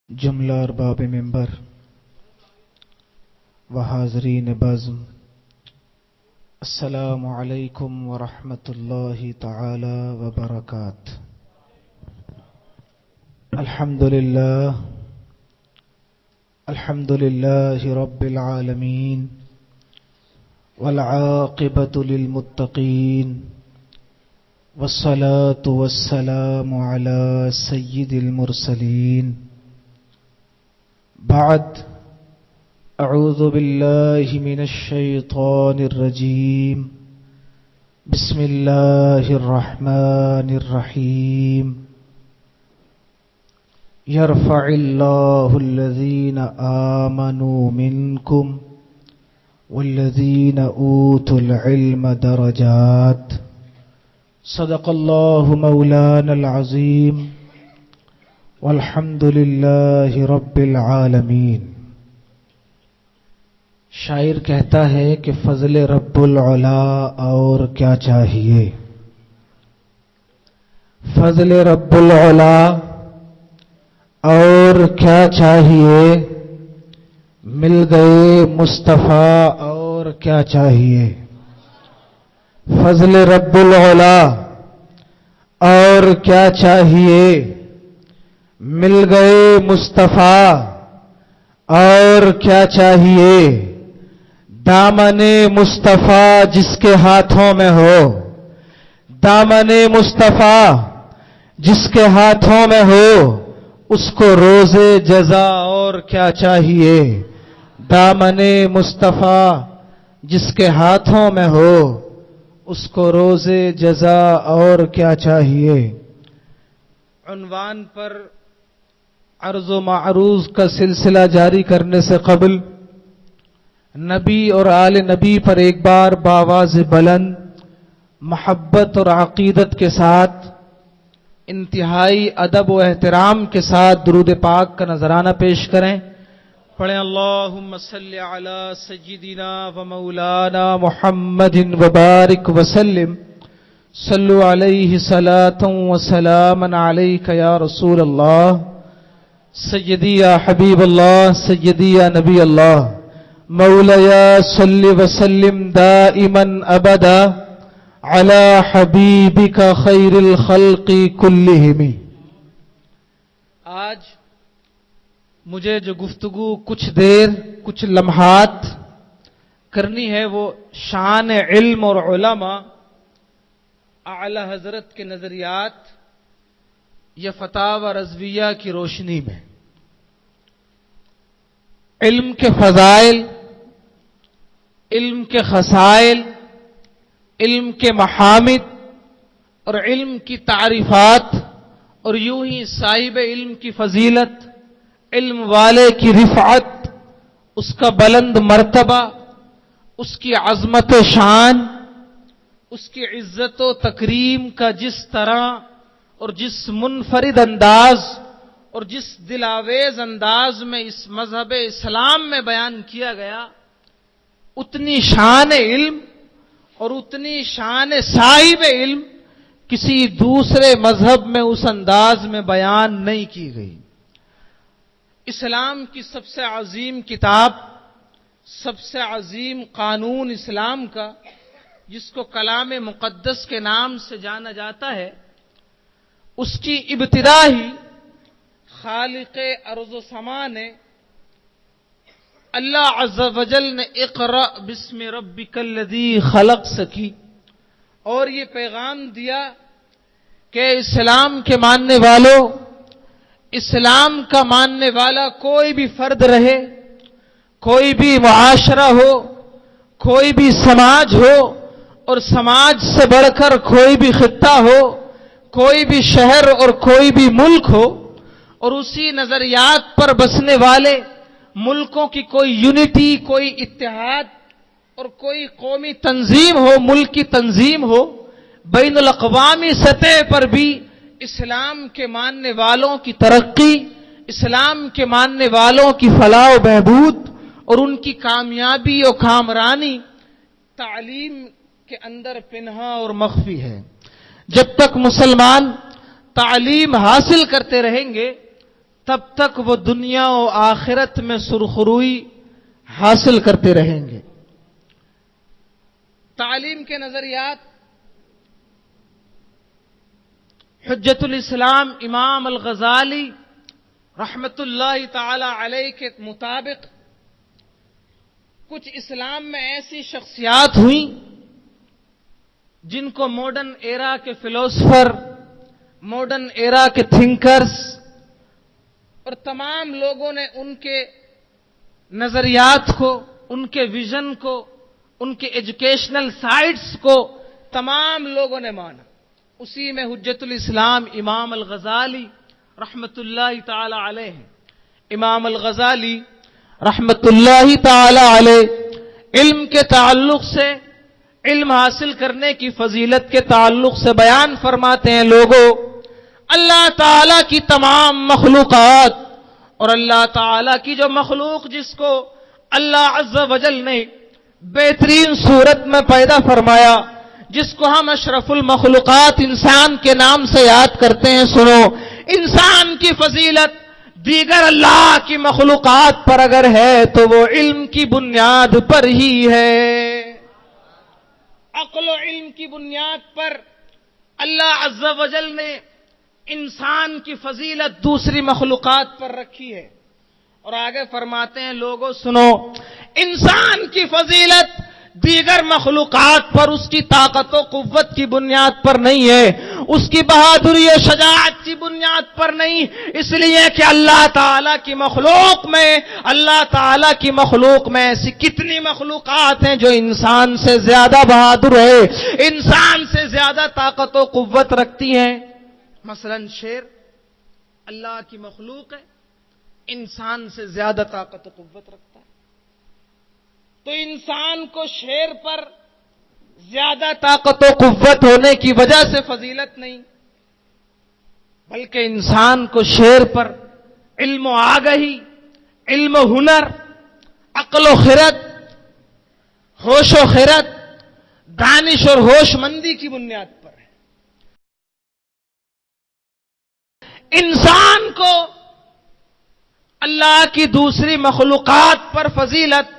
جملہ ارباب منبر و حاضرین بزم، السلام علیکم ورحمۃ اللہ تعالی وبرکاتہ۔ الحمد للہ رب العالمین والعاقبۃ للمتقین والصلاة والسلام علی سید المرسلین۔ بعد، اعوذ باللہ من الشیطان الرجیم، بسم اللہ الرحمن الرحیم۔ یرفع اللہ الذین آمنوا منکم والذین اوتوا العلم درجات۔ صدق اللہ مولانا العظیم، والحمد للہ رب العالمین۔ شاعر کہتا ہے کہ فضل رب العلا اور کیا چاہیے، فضل رب العلا اور کیا چاہیے، مل گئے مصطفیٰ اور کیا چاہیے۔ فضل رب العلا اور کیا چاہیے، مل گئے مصطفیٰ اور کیا چاہیے۔ دامن مصطفیٰ جس کے ہاتھوں میں ہو، دامن مصطفیٰ جس کے ہاتھوں میں ہو، اس کو روز جزا اور کیا چاہیے۔ دامن مصطفیٰ جس کے ہاتھوں میں ہو، اس کو روز جزا اور کیا چاہیے۔ عنوان پر عرض و معروض کا سلسلہ جاری کرنے سے قبل نبی اور آل نبی پر ایک بار بآواز بلند، محبت اور عقیدت کے ساتھ، انتہائی ادب و احترام کے ساتھ درود پاک کا نذرانہ پیش کریں۔ پڑھیں اللہم صلی علی سیدنا و مولانا محمد وبارک وسلم۔ صلو علیہ صلاۃ و سلاما علیک یا رسول اللہ، سیدی یا حبیب اللہ، سیدی یا نبی اللہ، مولایا صلی وسلم دائما ابدا علی حبیبک خیر الخلق کلہم۔ آج مجھے جو گفتگو کچھ دیر، کچھ لمحات کرنی ہے، وہ شان علم اور علماء، اعلی حضرت کے نظریات یا فتاوی رضویہ کی روشنی میں۔ علم کے فضائل، علم کے خصائل، علم کے محامد اور علم کی تعریفات، اور یوں ہی صاحب علم کی فضیلت، علم والے کی رفعت، اس کا بلند مرتبہ، اس کی عظمت و شان، اس کی عزت و تکریم کا جس طرح اور جس منفرد انداز اور جس دلاویز انداز میں اس مذہب اسلام میں بیان کیا گیا، اتنی شان علم اور اتنی شان صاحب علم کسی دوسرے مذہب میں اس انداز میں بیان نہیں کی گئی۔ اسلام کی سب سے عظیم کتاب، سب سے عظیم قانون اسلام کا، جس کو کلام مقدس کے نام سے جانا جاتا ہے، اس کی ابتدا ہی خالق ارض و سما نے، اللہ عز و جل نے اقرأ بسم ربک الذی خلق سے کی، اور یہ پیغام دیا کہ اسلام کے ماننے والوں، اسلام کا ماننے والا کوئی بھی فرد رہے، کوئی بھی معاشرہ ہو، کوئی بھی سماج ہو، اور سماج سے بڑھ کر کوئی بھی خطہ ہو، کوئی بھی شہر اور کوئی بھی ملک ہو، اور اسی نظریات پر بسنے والے ملکوں کی کوئی یونٹی، کوئی اتحاد اور کوئی قومی تنظیم ہو، ملک کی تنظیم ہو، بین الاقوامی سطح پر بھی اسلام کے ماننے والوں کی ترقی، اسلام کے ماننے والوں کی فلاح و بہبود اور ان کی کامیابی و کامرانی تعلیم کے اندر پنہاں اور مخفی ہے۔ جب تک مسلمان تعلیم حاصل کرتے رہیں گے، تب تک وہ دنیا و آخرت میں سرخروئی حاصل کرتے رہیں گے۔ تعلیم کے نظریات حجت الاسلام امام الغزالی رحمت اللہ تعالی علیہ کے مطابق کچھ اسلام میں ایسی شخصیات ہوئیں جن کو ماڈرن ایرا کے فلاسفر، ماڈرن ایرا کے تھنکرز اور تمام لوگوں نے ان کے نظریات کو، ان کے ویژن کو، ان کے ایجوکیشنل سائٹس کو تمام لوگوں نے مانا۔ اسی میں حجت الاسلام امام الغزالی رحمت اللہ تعالی علیہ ہیں۔ امام الغزالی رحمت اللہ تعالی علیہ علم کے تعلق سے، علم حاصل کرنے کی فضیلت کے تعلق سے بیان فرماتے ہیں، لوگوں، اللہ تعالی کی تمام مخلوقات اور اللہ تعالی کی جو مخلوق جس کو اللہ عز و جل نے بہترین صورت میں پیدا فرمایا، جس کو ہم اشرف المخلوقات انسان کے نام سے یاد کرتے ہیں، سنو، انسان کی فضیلت دیگر اللہ کی مخلوقات پر اگر ہے تو وہ علم کی بنیاد پر ہی ہے۔ عقل و علم کی بنیاد پر اللہ عز و جل نے انسان کی فضیلت دوسری مخلوقات پر رکھی ہے، اور آگے فرماتے ہیں، لوگوں سنو، انسان کی فضیلت دیگر مخلوقات پر اس کی طاقت و قوت کی بنیاد پر نہیں ہے، اس کی بہادری و شجاعت کی بنیاد پر نہیں، اس لیے کہ اللہ تعالیٰ کی مخلوق میں ایسی کتنی مخلوقات ہیں جو انسان سے زیادہ بہادر ہے، انسان سے زیادہ طاقت و قوت رکھتی ہیں۔ مثلا شیر اللہ کی مخلوق ہے، انسان سے زیادہ طاقت و قوت رکھتا ہے، تو انسان کو شیر پر زیادہ طاقت و قوت ہونے کی وجہ سے فضیلت نہیں، بلکہ انسان کو شیر پر علم و آگہی، علم و ہنر، عقل و خرد، ہوش و خرد، دانش اور ہوش مندی کی بنیاد پر ہے۔ انسان کو اللہ کی دوسری مخلوقات پر فضیلت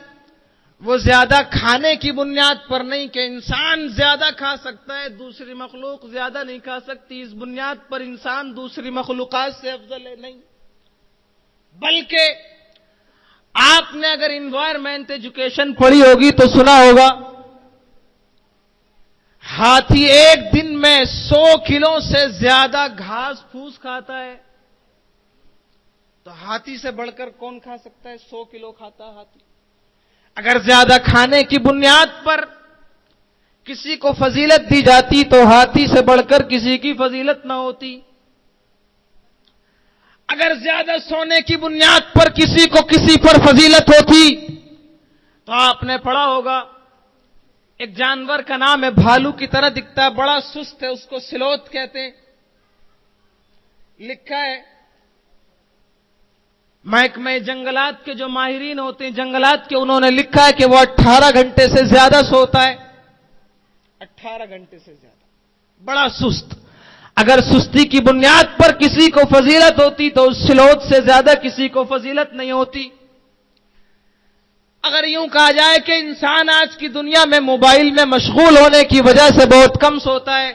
وہ زیادہ کھانے کی بنیاد پر نہیں کہ انسان زیادہ کھا سکتا ہے، دوسری مخلوق زیادہ نہیں کھا سکتی، اس بنیاد پر انسان دوسری مخلوقات سے افضل ہے، نہیں، بلکہ آپ نے اگر انوائرمنٹ ایجوکیشن پڑھی ہوگی تو سنا ہوگا، ہاتھی ایک دن میں 100 کلو سے زیادہ گھاس پھوس کھاتا ہے، تو ہاتھی سے بڑھ کر کون کھا سکتا ہے؟ 100 کلو کھاتا ہاتھی۔ اگر زیادہ کھانے کی بنیاد پر کسی کو فضیلت دی جاتی تو ہاتھی سے بڑھ کر کسی کی فضیلت نہ ہوتی۔ اگر زیادہ سونے کی بنیاد پر کسی کو کسی پر فضیلت ہوتی تو آپ نے پڑھا ہوگا، ایک جانور کا نام ہے، بھالو کی طرح دکھتا ہے، بڑا سست ہے، اس کو سلوت کہتے ہیں، لکھا ہے محکمہ جنگلات کے جو ماہرین ہوتے ہیں جنگلات کے، انہوں نے لکھا ہے کہ وہ 18 گھنٹے سے زیادہ سوتا ہے، 18 گھنٹے سے زیادہ، بڑا سست۔ اگر سستی کی بنیاد پر کسی کو فضیلت ہوتی تو اس سلوت سے زیادہ کسی کو فضیلت نہیں ہوتی۔ اگر یوں کہا جائے کہ انسان آج کی دنیا میں موبائل میں مشغول ہونے کی وجہ سے بہت کم سوتا ہے،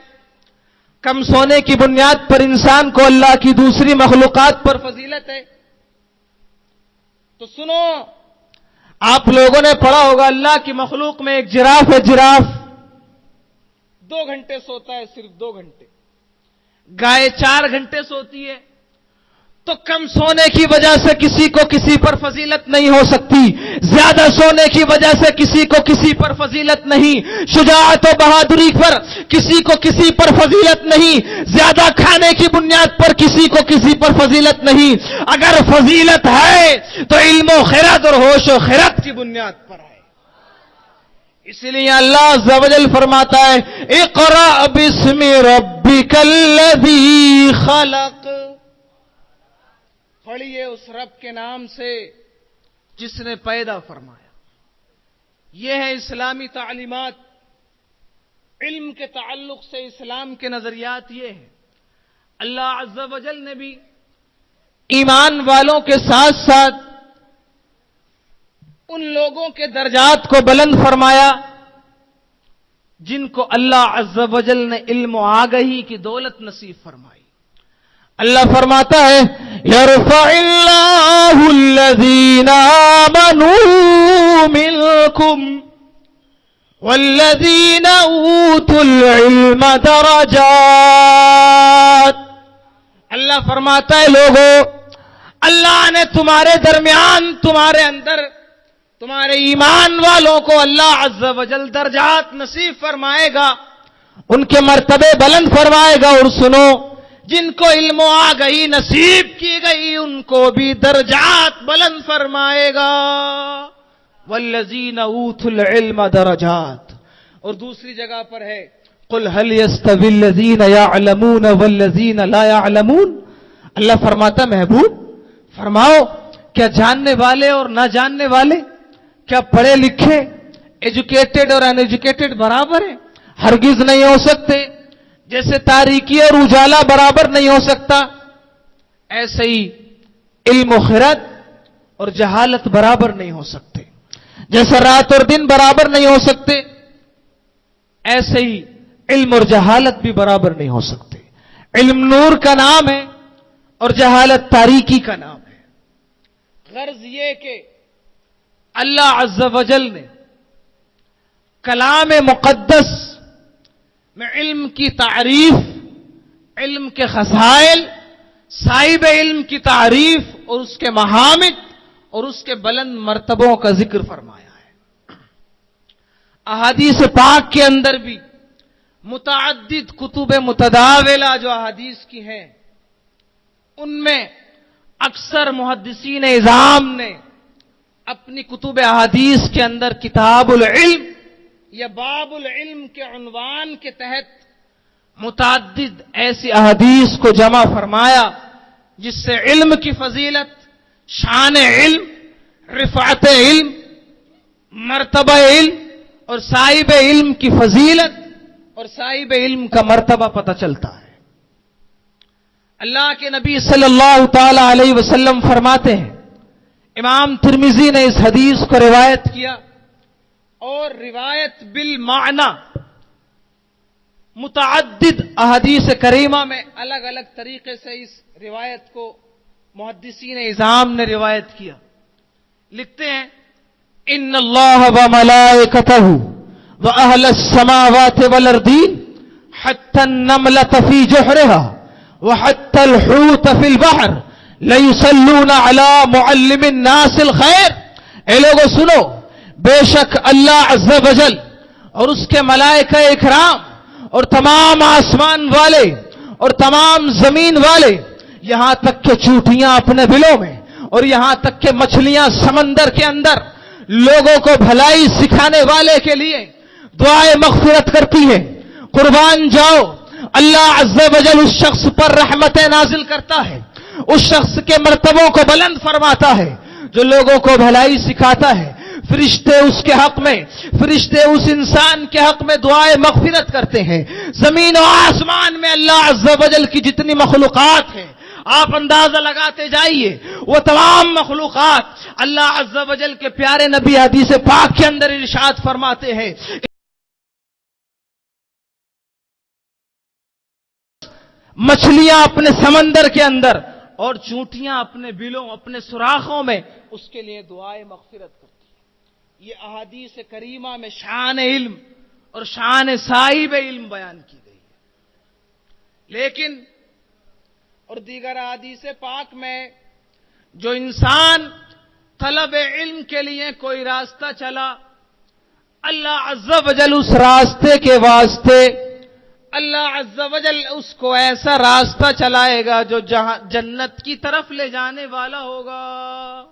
کم سونے کی بنیاد پر انسان کو اللہ کی دوسری مخلوقات پر فضیلت ہے، تو سنو، آپ لوگوں نے پڑھا ہوگا اللہ کی مخلوق میں ایک جراف ہے، جراف 2 گھنٹے سوتا ہے، صرف 2 گھنٹے، گائے 4 گھنٹے سوتی ہے، تو کم سونے کی وجہ سے کسی کو کسی پر فضیلت نہیں ہو سکتی، زیادہ سونے کی وجہ سے کسی کو کسی پر فضیلت نہیں، شجاعت و بہادری پر کسی کو کسی پر فضیلت نہیں، زیادہ کھانے کی بنیاد پر کسی کو کسی پر فضیلت نہیں، اگر فضیلت ہے تو علم و خرد اور ہوش و خرد کی بنیاد پر ہے۔ اس لیے اللہ عز و جل فرماتا ہے، اقرأ باسم ربک الذی خلق، پڑھیے اس رب کے نام سے جس نے پیدا فرمایا۔ یہ ہے اسلامی تعلیمات، علم کے تعلق سے اسلام کے نظریات یہ ہیں۔ اللہ عز و جل نے بھی ایمان والوں کے ساتھ ساتھ ان لوگوں کے درجات کو بلند فرمایا جن کو اللہ عز و جل نے علم و آگہی کی دولت نصیب فرمائی. اللہ فرماتا ہے یرفع اللہ الذین آمنوا منکم والذین اوتوا العلم درجات. اللہ فرماتا ہے لوگوں، اللہ نے تمہارے درمیان، تمہارے اندر، تمہارے ایمان والوں کو اللہ عز و جل درجات نصیب فرمائے گا، ان کے مرتبے بلند فرمائے گا. اور سنو، جن کو علم و آگہی نصیب کی گئی ان کو بھی درجات بلند فرمائے گا. والذین اوتوا العلم درجات. اور دوسری جگہ پر ہے قل هل يستوي الذين يعلمون والذين لا يعلمون. اللہ فرماتا محبوب فرماؤ، کیا جاننے والے اور نہ جاننے والے، کیا پڑھے لکھے ایجوکیٹڈ اور ان ایجوکیٹڈ برابر ہیں؟ ہرگز نہیں ہو سکتے. جیسے تاریکی اور اجالا برابر نہیں ہو سکتا، ایسے ہی علم و خرد اور جہالت برابر نہیں ہو سکتے. جیسے رات اور دن برابر نہیں ہو سکتے، ایسے ہی علم اور جہالت بھی برابر نہیں ہو سکتے. علم نور کا نام ہے اور جہالت تاریکی کا نام ہے. غرض یہ کہ اللہ عز و جل نے کلام مقدس میں علم کی تعریف، علم کے خصائل، صاحب علم کی تعریف اور اس کے محامد اور اس کے بلند مرتبوں کا ذکر فرمایا ہے. احادیث پاک کے اندر بھی متعدد کتب متداولہ جو احادیث کی ہیں، ان میں اکثر محدثین اعظام نے اپنی کتب احادیث کے اندر کتاب العلم یا باب العلم کے عنوان کے تحت متعدد ایسی احادیث کو جمع فرمایا جس سے علم کی فضیلت، شان علم، رفعت علم، مرتبہ علم اور صاحب علم کی فضیلت اور صاحب علم کا مرتبہ پتہ چلتا ہے. اللہ کے نبی صلی اللہ تعالی علیہ وسلم فرماتے ہیں، امام ترمذی نے اس حدیث کو روایت کیا اور روایت بالمعنی متعدد احادیث کریمہ میں الگ الگ طریقے سے اس روایت کو محدثین اعظام نے روایت کیا. لکھتے ہیں ان اللہ وملائکتہ واہل السماوات والارضین حتی النملۃ فی جحرها وحتی الحوت فی البحر لیصلون علی معلم الناس الخیر. اے لوگوں سنو، بے شک اللہ عز و جل اور اس کے ملائکہ اکرام اور تمام آسمان والے اور تمام زمین والے، یہاں تک کہ چونٹیاں اپنے بلوں میں اور یہاں تک کہ مچھلیاں سمندر کے اندر لوگوں کو بھلائی سکھانے والے کے لیے دعائے مغفرت کرتی ہے. قربان جاؤ، اللہ عز و جل اس شخص پر رحمتیں نازل کرتا ہے، اس شخص کے مرتبوں کو بلند فرماتا ہے جو لوگوں کو بھلائی سکھاتا ہے. فرشتے اس کے حق میں، فرشتے اس انسان کے حق میں دعائے مغفرت کرتے ہیں. زمین و آسمان میں اللہ عز و جل کی جتنی مخلوقات ہیں، آپ اندازہ لگاتے جائیے، وہ تمام مخلوقات اللہ عز و جل کے پیارے نبی حدیث پاک کے اندر ارشاد فرماتے ہیں، مچھلیاں اپنے سمندر کے اندر اور چونٹیاں اپنے بلوں، اپنے سوراخوں میں اس کے لیے دعائے مغفرت کرتی ہیں. یہ احادیث کریمہ میں شان علم اور شان صاحب علم بیان کی گئی ہے. لیکن اور دیگر احادیث پاک میں جو انسان طلب علم کے لیے کوئی راستہ چلا، اللہ عز و جل اس راستے کے واسطے اللہ عز و جل اس کو ایسا راستہ چلائے گا جو جنت کی طرف لے جانے والا ہوگا.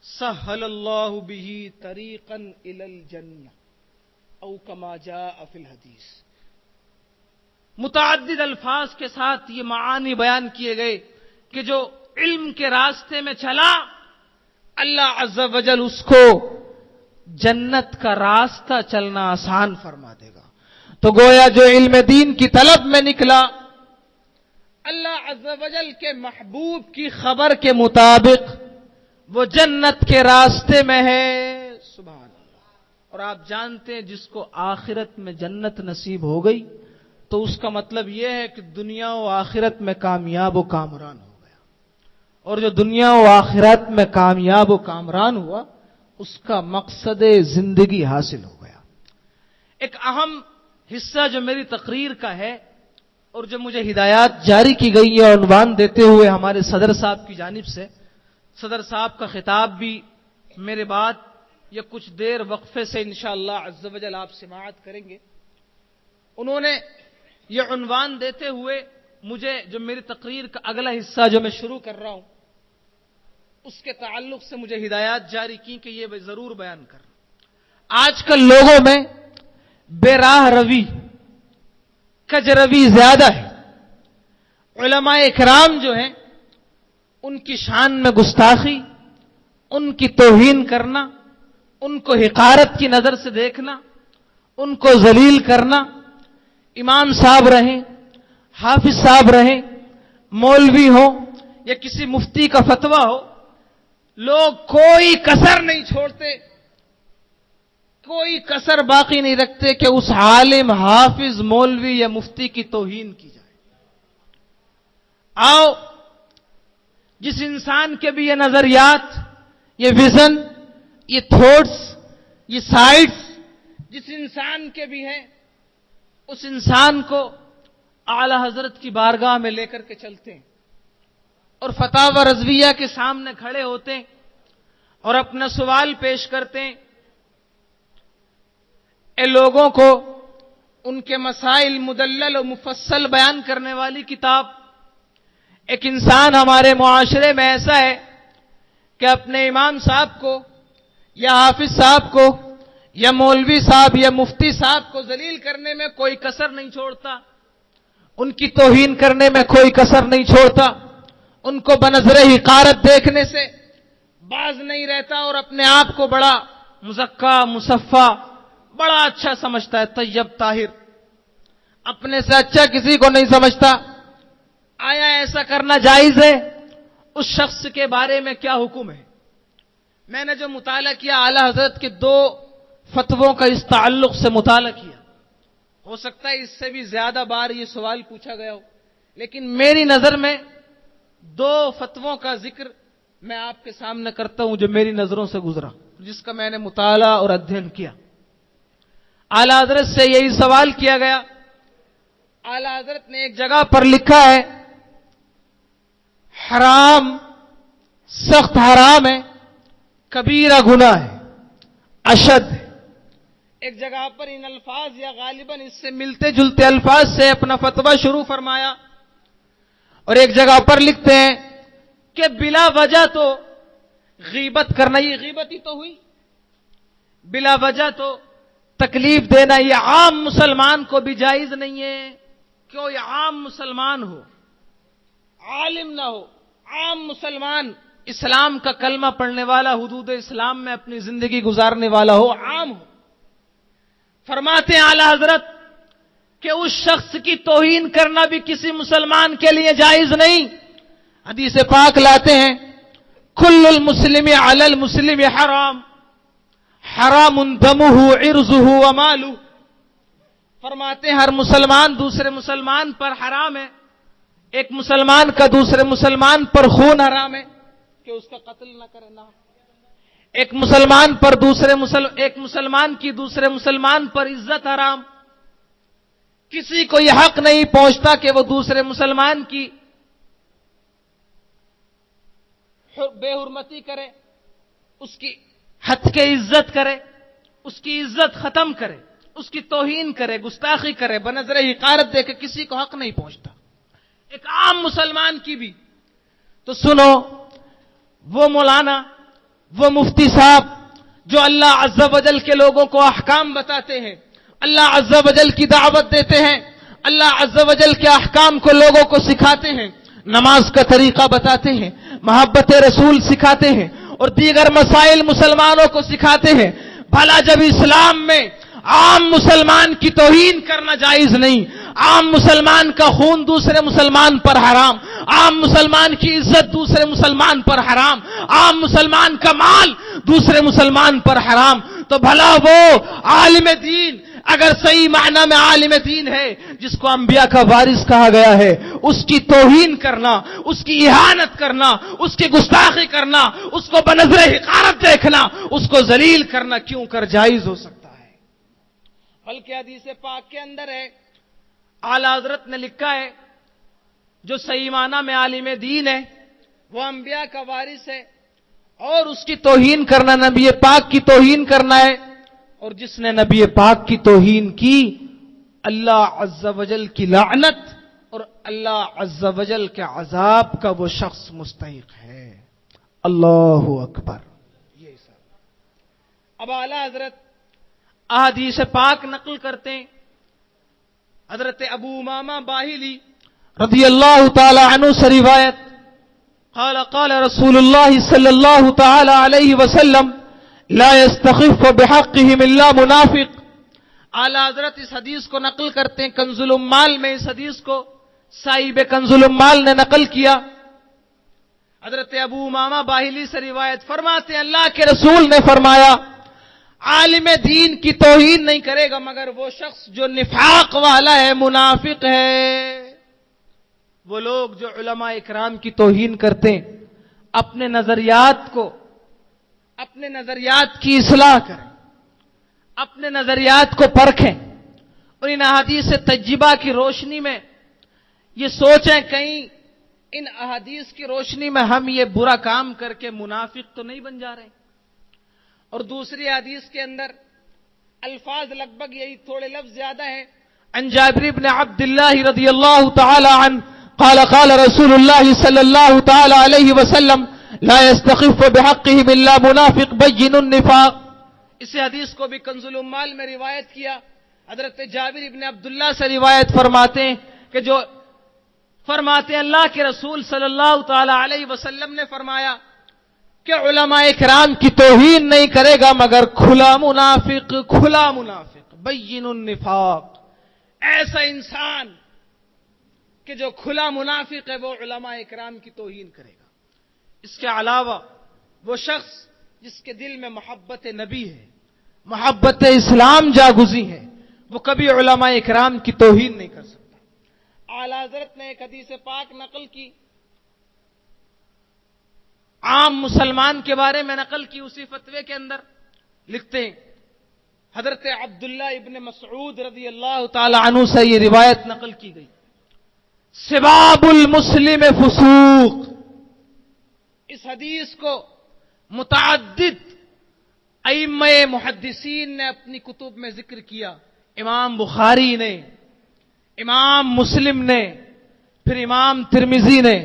سہل اللہ بہ طریقا الی الجنہ او کما جاء فی الحدیث. متعدد الفاظ کے ساتھ یہ معانی بیان کیے گئے کہ جو علم کے راستے میں چلا، اللہ عز و جل اس کو جنت کا راستہ چلنا آسان فرما دے گا. تو گویا جو علم دین کی طلب میں نکلا، اللہ عز و جل کے محبوب کی خبر کے مطابق وہ جنت کے راستے میں ہے. سبحان اللہ. اور آپ جانتے ہیں جس کو آخرت میں جنت نصیب ہو گئی تو اس کا مطلب یہ ہے کہ دنیا و آخرت میں کامیاب و کامران ہو گیا. اور جو دنیا و آخرت میں کامیاب و کامران ہوا اس کا مقصد زندگی حاصل ہو گیا. ایک اہم حصہ جو میری تقریر کا ہے اور جو مجھے ہدایات جاری کی گئی ہے عنوان دیتے ہوئے ہمارے صدر صاحب کی جانب سے، صدر صاحب کا خطاب بھی میرے بعد یا کچھ دیر وقفے سے انشاءاللہ عز و جل آپ سماعت کریں گے. انہوں نے یہ عنوان دیتے ہوئے مجھے جو میری تقریر کا اگلا حصہ جو میں شروع کر رہا ہوں اس کے تعلق سے مجھے ہدایات جاری کی کہ یہ ضرور بیان کرنا. آج کل لوگوں میں بے راہ روی، کج روی زیادہ ہے. علماء اکرام جو ہیں ان کی شان میں گستاخی، ان کی توہین کرنا، ان کو حقارت کی نظر سے دیکھنا، ان کو ذلیل کرنا، امام صاحب رہیں، حافظ صاحب رہیں، مولوی ہوں یا کسی مفتی کا فتویٰ ہو، لوگ کوئی کسر نہیں چھوڑتے، کوئی کسر باقی نہیں رکھتے کہ اس عالم، حافظ، مولوی یا مفتی کی توہین کی جائے. آؤ جس انسان کے بھی یہ نظریات، یہ ویژن، یہ تھاٹس، یہ سائٹس جس انسان کے بھی ہیں اس انسان کو اعلی حضرت کی بارگاہ میں لے کر کے چلتے ہیں اور فتاوی رضویہ کے سامنے کھڑے ہوتے ہیں اور اپنا سوال پیش کرتے ہیں. اے لوگوں کو ان کے مسائل مدلل و مفصل بیان کرنے والی کتاب. ایک انسان ہمارے معاشرے میں ایسا ہے کہ اپنے امام صاحب کو یا حافظ صاحب کو یا مولوی صاحب یا مفتی صاحب کو ذلیل کرنے میں کوئی کسر نہیں چھوڑتا، ان کی توہین کرنے میں کوئی کسر نہیں چھوڑتا، ان کو بنظر حقارت دیکھنے سے باز نہیں رہتا اور اپنے آپ کو بڑا مزکا، مصفا، بڑا اچھا سمجھتا ہے، طیب طاہر، اپنے سے اچھا کسی کو نہیں سمجھتا. آیا ایسا کرنا جائز ہے؟ اس شخص کے بارے میں کیا حکم ہے؟ میں نے جو مطالعہ کیا اعلی حضرت کے 2 فتووں کا اس تعلق سے مطالعہ کیا. ہو سکتا ہے اس سے بھی زیادہ بار یہ سوال پوچھا گیا ہو، لیکن میری نظر میں 2 فتووں کا ذکر میں آپ کے سامنے کرتا ہوں جو میری نظروں سے گزرا، جس کا میں نے مطالعہ اور ادھین کیا. اعلی حضرت سے یہی سوال کیا گیا. اعلی حضرت نے ایک جگہ پر لکھا ہے حرام سخت حرام ہے، کبیرہ گناہ ہے، اشد ہے. ایک جگہ پر ان الفاظ یا غالباً اس سے ملتے جلتے الفاظ سے اپنا فتویٰ شروع فرمایا اور ایک جگہ پر لکھتے ہیں کہ بلا وجہ تو غیبت کرنا، یہ غیبت ہی تو ہوئی، بلا وجہ تو تکلیف دینا یہ عام مسلمان کو بھی جائز نہیں ہے. کیوں؟ یہ عام مسلمان ہو، عالم نہ ہو، عام مسلمان، اسلام کا کلمہ پڑھنے والا، حدود اسلام میں اپنی زندگی گزارنے والا ہو، عام ہو. فرماتے ہیں اعلی حضرت کہ اس شخص کی توہین کرنا بھی کسی مسلمان کے لیے جائز نہیں. حدیث پاک لاتے ہیں کل المسلم علی المسلم حرام، حرام دمہ عرضہ ومالہ. فرماتے ہیں ہر مسلمان دوسرے مسلمان پر حرام ہے، ایک مسلمان کا دوسرے مسلمان پر خون حرام ہے کہ اس کا قتل نہ کرے، نہ ایک مسلمان پر ایک مسلمان کی دوسرے مسلمان پر عزت حرام. کسی کو یہ حق نہیں پہنچتا کہ وہ دوسرے مسلمان کی بے حرمتی کرے، اس کی حد کے عزت کرے، اس کی عزت ختم کرے، اس کی توہین کرے، گستاخی کرے، بنظر حقارت دے کے کسی کو حق نہیں پہنچتا، ایک عام مسلمان کی بھی. تو سنو، وہ مولانا، وہ مفتی صاحب جو اللہ عز و جل کے لوگوں کو احکام بتاتے ہیں، اللہ عز و جل کی دعوت دیتے ہیں، اللہ عز و جل کے احکام کو لوگوں کو سکھاتے ہیں، نماز کا طریقہ بتاتے ہیں، محبت رسول سکھاتے ہیں اور دیگر مسائل مسلمانوں کو سکھاتے ہیں. بھلا جب اسلام میں عام مسلمان کی توہین کرنا جائز نہیں، عام مسلمان کا خون دوسرے مسلمان پر حرام، عام مسلمان کی عزت دوسرے مسلمان پر حرام، عام مسلمان کا مال دوسرے مسلمان پر حرام، تو بھلا وہ عالم دین اگر صحیح معنی میں عالم دین ہے، جس کو انبیاء کا وارث کہا گیا ہے، اس کی توہین کرنا، اس کی اہانت کرنا، اس کی گستاخی کرنا، اس کو بنظر حقارت دیکھنا، اس کو ذلیل کرنا کیوں کر جائز ہو سکتا ہے؟ بلکہ حدیث پاک کے اندر ہے، اعلی حضرت نے لکھا ہے، جو صحیح معنی میں عالم دین ہے وہ انبیاء کا وارث ہے، اور اس کی توہین کرنا نبی پاک کی توہین کرنا ہے، اور جس نے نبی پاک کی توہین کی اللہ عز و جل کی لعنت اور اللہ عز و جل کے عذاب کا وہ شخص مستحق ہے۔ اللہ اکبر۔ یہ اب اعلی حضرت احادیث پاک نقل کرتے ہیں، حضرت ابو امامہ باہلی رضی اللہ تعالی عنہ سے روایت، قال قال رسول اللہ صلی اللہ تعالی علیہ وسلم لا يستخف بحقهم الا منافق۔ اعلی حضرت اس حدیث کو نقل کرتے ہیں، کنز الامال میں اس حدیث کو صاحب کنز الامال نے نقل کیا۔ حضرت ابو امامہ باہلی سے روایت، فرماتے ہیں اللہ کے رسول نے فرمایا عالم دین کی توہین نہیں کرے گا مگر وہ شخص جو نفاق والا ہے، منافق ہے۔ وہ لوگ جو علماء اکرام کی توہین کرتے ہیں، اپنے نظریات کی اصلاح کریں، اپنے نظریات کو پرکھیں، اور ان احادیث تجربہ کی روشنی میں یہ سوچیں کہیں ان احادیث کی روشنی میں ہم یہ برا کام کر کے منافق تو نہیں بن جا رہے۔ اور دوسری حدیث کے اندر الفاظ لگ بھگ یہی، تھوڑے لفظ زیادہ ہیں، عن جابر بن عبد اللہ رضی اللہ تعالی عنہ قال قال رسول اللہ صلی اللہ تعالی علیہ وسلم لا يستخف بحقهم الا منافق بين النفاق۔ اس حدیث کو بھی کنز الامال میں روایت کیا، حضرت جابر ابن عبداللہ سے روایت فرماتے ہیں کہ جو فرماتے ہیں اللہ کے رسول صلی اللہ تعالی علیہ وسلم نے فرمایا کہ علماء کرام کی توہین نہیں کرے گا مگر کھلا منافق بین النفاق، ایسا انسان کہ جو کھلا منافق ہے وہ علماء کرام کی توہین کرے گا۔ اس کے علاوہ وہ شخص جس کے دل میں محبت نبی ہے، محبت اسلام جاگزی ہے، وہ کبھی علماء کرام کی توہین نہیں کر سکتا۔ اعلی حضرت نے ایک حدیث پاک نقل کی، عام مسلمان کے بارے میں نقل کی، اسی فتوے کے اندر لکھتے ہیں حضرت عبداللہ ابن مسعود رضی اللہ تعالی عنہ سے یہ روایت نقل کی گئی، سباب المسلم فسوق۔ اس حدیث کو متعدد ائمہ محدثین نے اپنی کتب میں ذکر کیا، امام بخاری نے، امام مسلم نے، پھر امام ترمذی نے،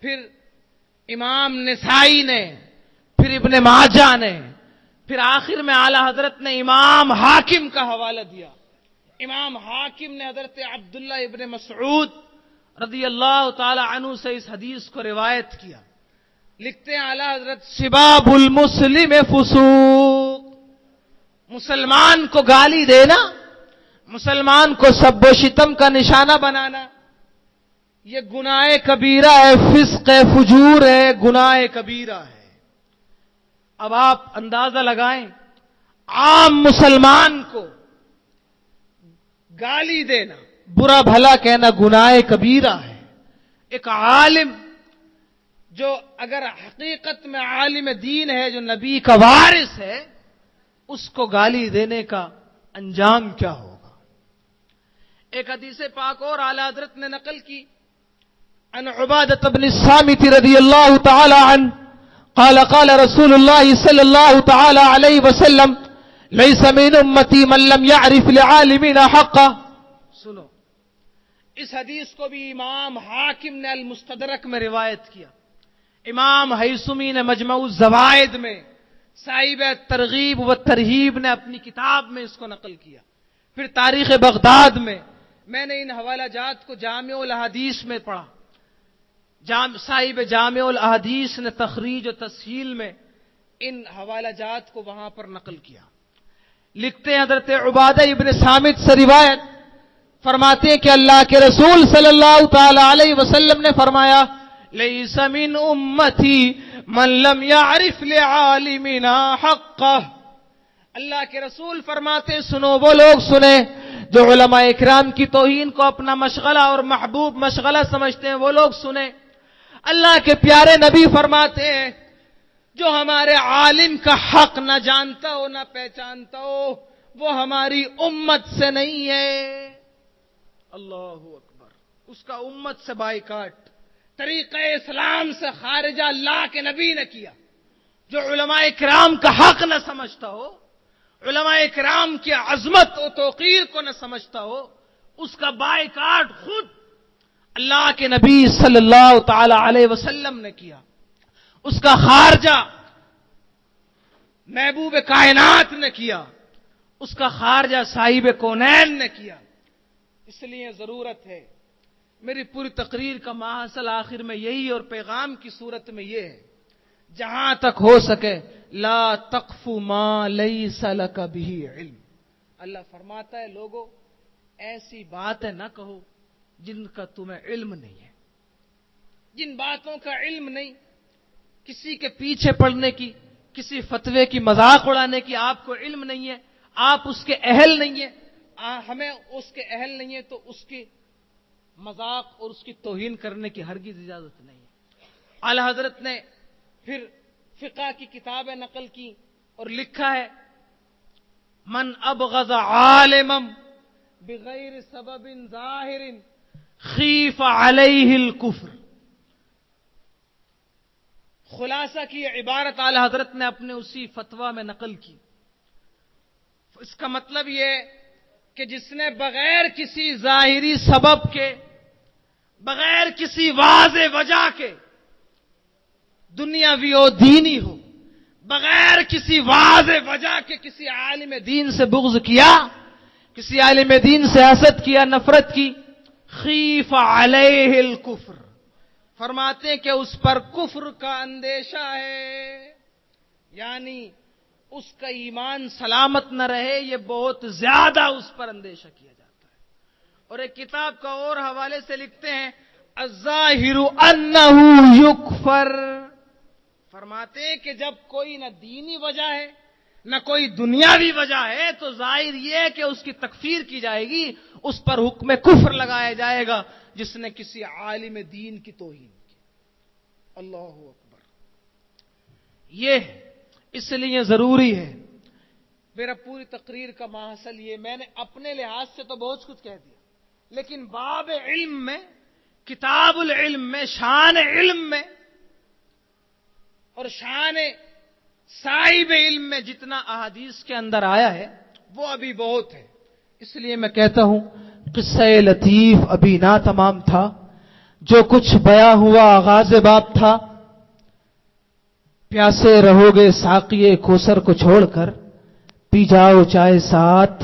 پھر امام نسائی نے، پھر ابن ماجہ نے، پھر آخر میں اعلی حضرت نے امام حاکم کا حوالہ دیا۔ امام حاکم نے حضرت عبداللہ ابن مسعود رضی اللہ تعالی عنہ سے اس حدیث کو روایت کیا۔ لکھتے ہیں اعلی حضرت سباب المسلم فسوق، مسلمان کو گالی دینا، مسلمان کو سب و شتم کا نشانہ بنانا، یہ گناہ کبیرہ ہے، فسق ہے، فجور ہے، گناہ کبیرہ ہے۔ اب آپ اندازہ لگائیں، عام مسلمان کو گالی دینا، برا بھلا کہنا گناہ کبیرہ ہے۔ ایک عالم جو اگر حقیقت میں عالم دین ہے، جو نبی کا وارث ہے، اس کو گالی دینے کا انجام کیا ہوگا؟ ایک حدیث پاک اور اعلی حضرت نے نقل کی، عن عبادة بن الصامت رضی اللہ تعالی عنہ قال قال رسول اللہ صلی اللہ تعالی علیہ وسلم ليس من امتی من لم يعرف لعالمین حقا۔ سنو، اس حدیث کو بھی امام حاکم نے المستدرک میں روایت کیا، امام حیثمی نے مجمع الزوائد میں، صاحب ترغیب و ترہیب نے اپنی کتاب میں اس کو نقل کیا، پھر تاریخ بغداد میں نے ان حوالہ جات کو جامع الاحادیث میں پڑھا، صاحب جامع الاحادیث نے تخریج و تسہیل میں ان حوالہ جات کو وہاں پر نقل کیا۔ لکھتے ہیں حضرت عبادہ ابن صامت سے روایت، فرماتے ہیں کہ اللہ کے رسول صلی اللہ تعالی علیہ وسلم نے فرمایا لیس من امتی من لم یعرف لعالمنا حقہ. اللہ کے رسول فرماتے ہیں سنو وہ لوگ سنیں جو علماء اکرام کی توہین کو اپنا مشغلہ اور محبوب مشغلہ سمجھتے ہیں، وہ لوگ سنیں. اللہ کے پیارے نبی فرماتے ہیں جو ہمارے عالم کا حق نہ جانتا ہو نہ پہچانتا ہو وہ ہماری امت سے نہیں ہے. اللہ اکبر. اس کا امت سے بائیکاٹ، طریقہ اسلام سے خارجہ اللہ کے نبی نے کیا. جو علماء کرام کا حق نہ سمجھتا ہو، علماء کرام کی عظمت و توقیر کو نہ سمجھتا ہو، اس کا بائیکاٹ خود اللہ کے نبی صلی اللہ تعالی علیہ وسلم نے کیا. اس کا خارجہ محبوب کائنات نے کیا، اس کا خارجہ صاحب کونین نے کیا. اس لیے ضرورت ہے، میری پوری تقریر کا ماحصل آخر میں یہی اور پیغام کی صورت میں یہ ہے، جہاں تک ہو سکے لا تقف ما لیس لک بہ علم. اللہ فرماتا ہے لوگوں ایسی باتیں نہ کہو جن کا تمہیں علم نہیں ہے. جن باتوں کا علم نہیں، کسی کے پیچھے پڑنے کی، کسی فتوے کی مذاق اڑانے کی آپ کو علم نہیں ہے، آپ اس کے اہل نہیں ہیں، ہمیں اس کے اہل نہیں ہے تو اس کی مذاق اور اس کی توہین کرنے کی ہرگز اجازت نہیں ہے. اعلی حضرت نے پھر فقہ کی کتابیں نقل کی اور لکھا ہے من ابغض عالما بغیر سبب ظاہر خیف علیہ الکفر. خلاصہ کی عبارت اعلی حضرت نے اپنے اسی فتویٰ میں نقل کی. اس کا مطلب یہ کہ جس نے بغیر کسی ظاہری سبب کے، بغیر کسی واضح وجہ کے، دنیاوی و دینی ہو، بغیر کسی واضح وجہ کے کسی عالم دین سے بغض کیا، کسی عالم دین سے حسد کیا، نفرت کی، خیف علیہ الکفر، فرماتے ہیں کہ اس پر کفر کا اندیشہ ہے، یعنی اس کا ایمان سلامت نہ رہے، یہ بہت زیادہ اس پر اندیشہ کیا جاتا ہے. اور ایک کتاب کا اور حوالے سے لکھتے ہیں الظاہر انہ یکفر. فرماتے ہیں کہ جب کوئی نہ دینی وجہ ہے نہ کوئی دنیاوی وجہ ہے تو ظاہر یہ ہے کہ اس کی تکفیر کی جائے گی، اس پر حکم کفر لگایا جائے گا جس نے کسی عالم دین کی توہین کی. اللہ اکبر. یہ اس لیے ضروری ہے، میرا پوری تقریر کا ماحصل یہ، میں نے اپنے لحاظ سے تو بہت کچھ کہہ دیا، لیکن باب علم میں، کتاب العلم میں، شان علم میں اور شان صاحب علم میں جتنا احادیث کے اندر آیا ہے وہ ابھی بہت ہے. اس لیے میں کہتا ہوں قصہ لطیف ابھی نہ تمام تھا، جو کچھ بیان ہوا آغاز باب تھا. پیاسے رہو گے ساقیے کوثر کو چھوڑ کر، پی جاؤ چائے ساتھ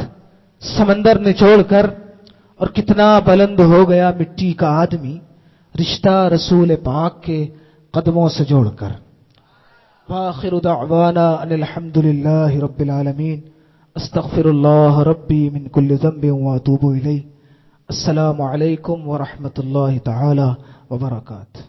سمندر نچوڑ کر. اور کتنا بلند ہو گیا مٹی کا آدمی رشتہ رسول پاک کے قدموں سے جوڑ کر. وآخر دعوانا ان الحمد للہ رب العالمین. استغفر اللہ ربی من کل ذنب واتوب الیہ. السلام علیکم ورحمۃ اللہ تعالی وبرکاتہ.